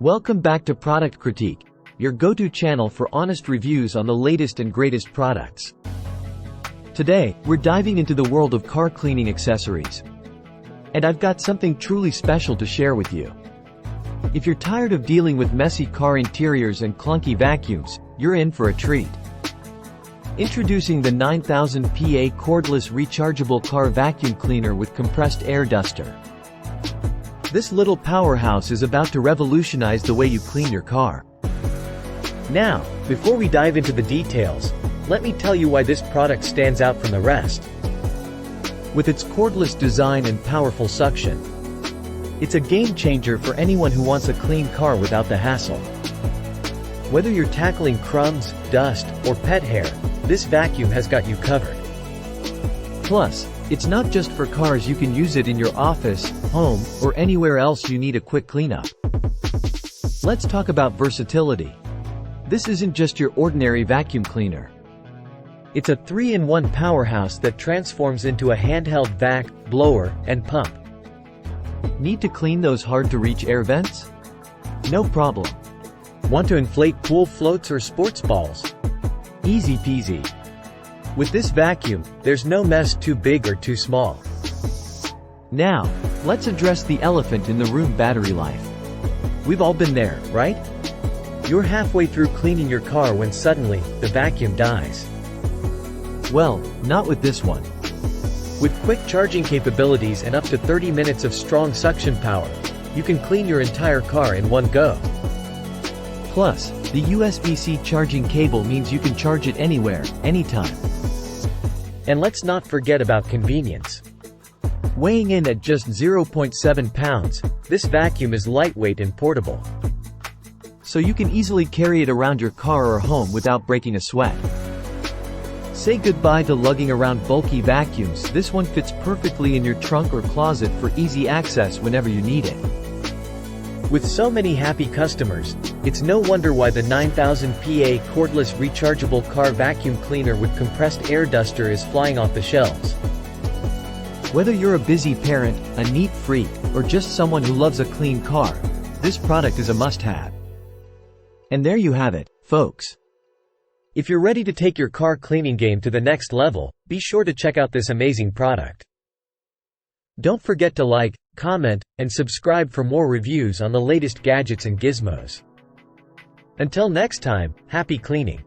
Welcome back to Product Critique, your go-to channel for honest reviews on the latest and greatest products. Today, we're diving into the world of car cleaning accessories. And I've got something truly special to share with you. If you're tired of dealing with messy car interiors and clunky vacuums, you're in for a treat. Introducing the 9000PA Cordless Rechargeable Car Vacuum Cleaner with Compressed Air Duster. This little powerhouse is about to revolutionize the way you clean your car. Now, before we dive into the details, let me tell you why this product stands out from the rest. With its cordless design and powerful suction, it's a game changer for anyone who wants a clean car without the hassle. Whether you're tackling crumbs, dust, or pet hair, this vacuum has got you covered. Plus, it's not just for cars. You can use it in your office, home, or anywhere else you need a quick cleanup. Let's talk about versatility. This isn't just your ordinary vacuum cleaner. It's a 3-in-1 powerhouse that transforms into a handheld vac, blower, and pump. Need to clean those hard-to-reach air vents? No problem. Want to inflate pool floats or sports balls? Easy peasy. With this vacuum, there's no mess too big or too small. Now, let's address the elephant in the room: battery life. We've all been there, right? You're halfway through cleaning your car when suddenly, the vacuum dies. Well, not with this one. With quick charging capabilities and up to 30 minutes of strong suction power, you can clean your entire car in one go. Plus, the USB-C charging cable means you can charge it anywhere, anytime. And let's not forget about convenience. Weighing in at just 0.7 pounds, this vacuum is lightweight and portable. So you can easily carry it around your car or home without breaking a sweat. Say goodbye to lugging around bulky vacuums. This one fits perfectly in your trunk or closet for easy access whenever you need it. With so many happy customers, it's no wonder why the 9000PA Cordless Rechargeable Car Vacuum Cleaner with Compressed Air Duster is flying off the shelves. Whether you're a busy parent, a neat freak, or just someone who loves a clean car, this product is a must-have. And there you have it, folks. If you're ready to take your car cleaning game to the next level, be sure to check out this amazing product. Don't forget to like, comment, and subscribe for more reviews on the latest gadgets and gizmos. Until next time, happy cleaning!